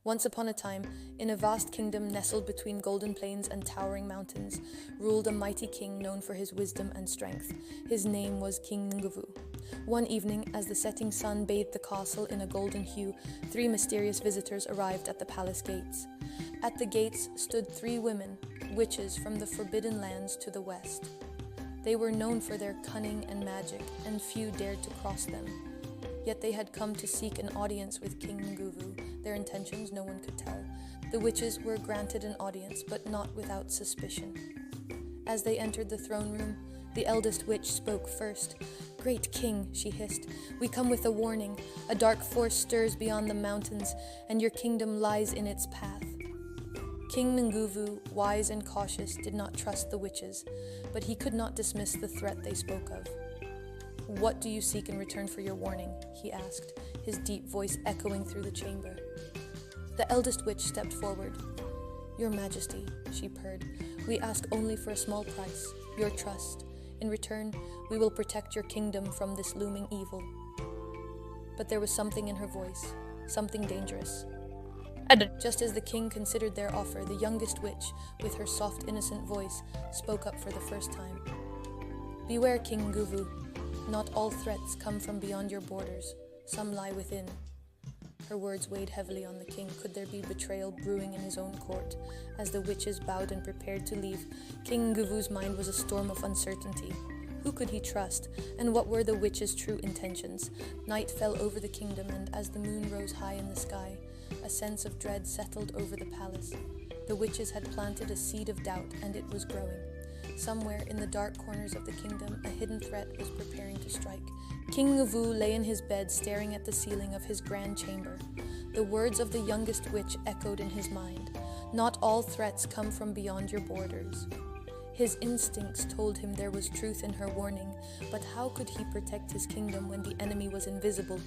Once upon a time, in a vast kingdom nestled between golden plains and towering mountains, ruled a mighty king known for his wisdom and strength. His name was King Nguvu. One evening, as the setting sun bathed the castle in a golden hue, three mysterious visitors arrived at the palace gates. At the gates stood three women, witches from the forbidden lands to the west. They were known for their cunning and magic, and few dared to cross them. Yet they had come to seek an audience with King Nguvu. Their intentions no one could tell. The witches were granted an audience, but not without suspicion. As they entered the throne room, the eldest witch spoke first. "Great king," she hissed, "we come with a warning. A dark force stirs beyond the mountains, and your kingdom lies in its path." King Nguvu, wise and cautious, did not trust the witches, but he could not dismiss the threat they spoke of. "What do you seek in return for your warning?" he asked, his deep voice echoing through the chamber. The eldest witch stepped forward. "Your Majesty," she purred, "we ask only for a small price, your trust. In return, we will protect your kingdom from this looming evil." But there was something in her voice, something dangerous. Just as the king considered their offer, the youngest witch, with her soft, innocent voice, spoke up for the first time. "Beware, King Nguvu. Not all threats come from beyond your borders. Some lie within." Her words weighed heavily on the king. Could there be betrayal brewing in his own court? As the witches bowed and prepared to leave, King Nguvu's mind was a storm of uncertainty. Who could he trust, and what were the witches' true intentions? Night fell over the kingdom, and as the moon rose high in the sky, a sense of dread settled over the palace. The witches had planted a seed of doubt, and it was growing. Somewhere in the dark corners of the kingdom, a hidden threat was preparing to strike. King Nguvu lay in his bed, staring at the ceiling of his grand chamber. The words of the youngest witch echoed in his mind. "Not all threats come from beyond your borders." His instincts told him there was truth in her warning, but how could he protect his kingdom when the enemy was invisible?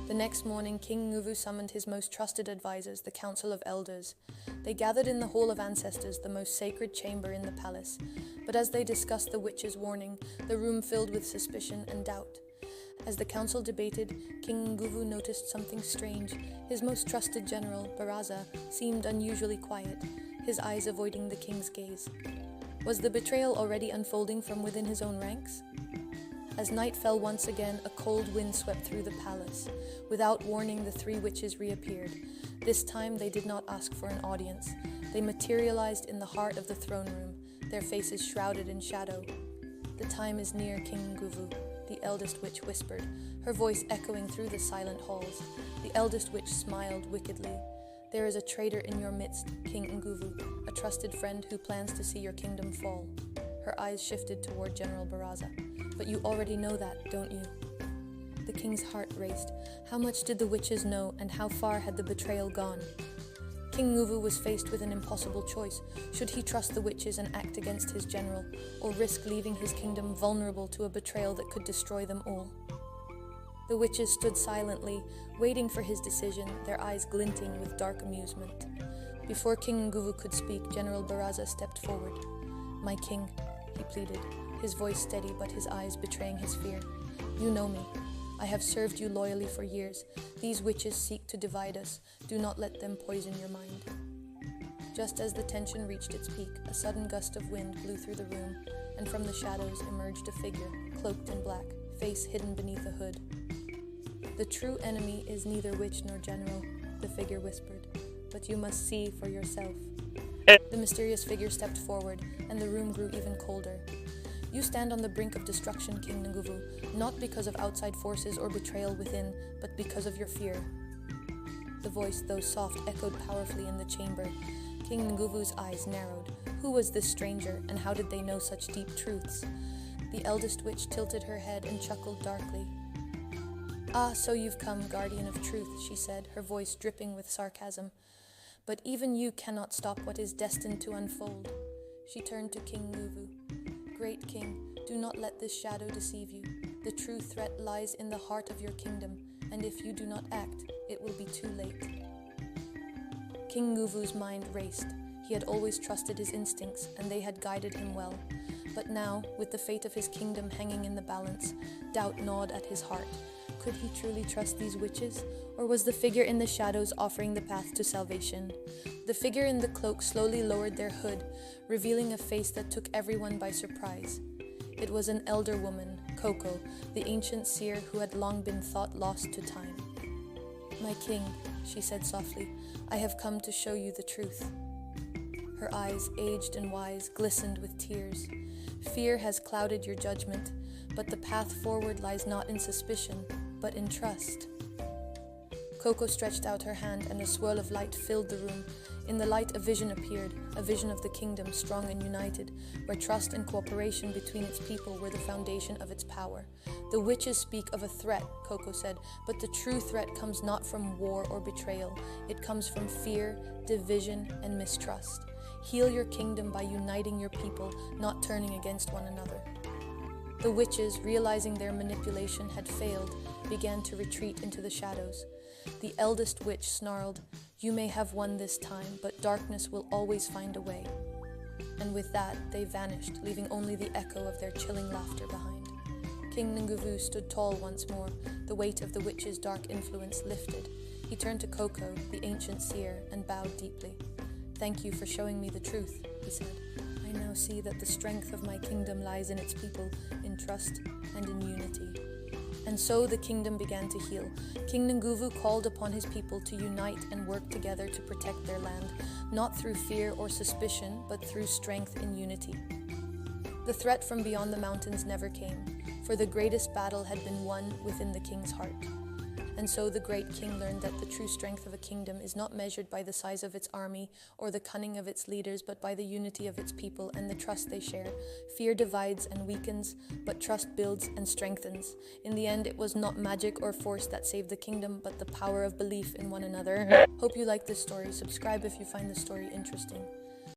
The next morning, King Nguvu summoned his most trusted advisors, the Council of Elders. They gathered in the Hall of Ancestors, the most sacred chamber in the palace. But as they discussed the witch's warning, the room filled with suspicion and doubt. As the council debated, King Nguvu noticed something strange. His most trusted general, Baraza, seemed unusually quiet, his eyes avoiding the king's gaze. Was the betrayal already unfolding from within his own ranks? As night fell once again, a cold wind swept through the palace. Without warning, the three witches reappeared. This time they did not ask for an audience. They materialized in the heart of the throne room, their faces shrouded in shadow. "The time is near, King Nguvu," the eldest witch whispered, her voice echoing through the silent halls. The eldest witch smiled wickedly. "There is a traitor in your midst, King Nguvu, a trusted friend who plans to see your kingdom fall." Her eyes shifted toward General Baraza. "But you already know that, don't you?" The king's heart raced. How much did the witches know, and how far had the betrayal gone? King Nguvu was faced with an impossible choice. Should he trust the witches and act against his general, or risk leaving his kingdom vulnerable to a betrayal that could destroy them all? The witches stood silently, waiting for his decision, their eyes glinting with dark amusement. Before King Nguvu could speak, General Baraza stepped forward. "My king," he pleaded, his voice steady but his eyes betraying his fear. "You know me. I have served you loyally for years. These witches seek to divide us. Do not let them poison your mind." Just as the tension reached its peak, a sudden gust of wind blew through the room, and from the shadows emerged a figure, cloaked in black, face hidden beneath a hood. "The true enemy is neither witch nor general," the figure whispered, "but you must see for yourself." The mysterious figure stepped forward, and the room grew even colder. "You stand on the brink of destruction, King Nguvu, not because of outside forces or betrayal within, but because of your fear." The voice, though soft, echoed powerfully in the chamber. King Nguvu's eyes narrowed. Who was this stranger, and how did they know such deep truths? The eldest witch tilted her head and chuckled darkly. "Ah, so you've come, guardian of truth," she said, her voice dripping with sarcasm. "But even you cannot stop what is destined to unfold." She turned to King Nguvu. "Great king, do not let this shadow deceive you. The true threat lies in the heart of your kingdom, and if you do not act, it will be too late." King Nguvu's mind raced. He had always trusted his instincts, and they had guided him well. But now, with the fate of his kingdom hanging in the balance, doubt gnawed at his heart. Could he truly trust these witches? Or was the figure in the shadows offering the path to salvation? The figure in the cloak slowly lowered their hood, revealing a face that took everyone by surprise. It was an elder woman, Coco, the ancient seer who had long been thought lost to time. "My king," she said softly, "I have come to show you the truth." Her eyes, aged and wise, glistened with tears. "Fear has clouded your judgment, but the path forward lies not in suspicion, but in trust." Coco stretched out her hand, and a swirl of light filled the room. In the light, a vision appeared, a vision of the kingdom, strong and united, where trust and cooperation between its people were the foundation of its power. "The witches speak of a threat," Coco said, "but the true threat comes not from war or betrayal. It comes from fear, division, and mistrust. Heal your kingdom by uniting your people, not turning against one another." The witches, realizing their manipulation had failed, began to retreat into the shadows. The eldest witch snarled, "You may have won this time, but darkness will always find a way." And with that, they vanished, leaving only the echo of their chilling laughter behind. King Nguvu stood tall once more, the weight of the witch's dark influence lifted. He turned to Coco, the ancient seer, and bowed deeply. "Thank you for showing me the truth," he said. "I now see that the strength of my kingdom lies in its people, in trust and in unity." And so the kingdom began to heal. King Nguvu called upon his people to unite and work together to protect their land, not through fear or suspicion, but through strength in unity. The threat from beyond the mountains never came, for the greatest battle had been won within the king's heart. And so the great king learned that the true strength of a kingdom is not measured by the size of its army or the cunning of its leaders, but by the unity of its people and the trust they share. Fear divides and weakens, but trust builds and strengthens. In the end, it was not magic or force that saved the kingdom, but the power of belief in one another. Hope you like this story. Subscribe if you find the story interesting.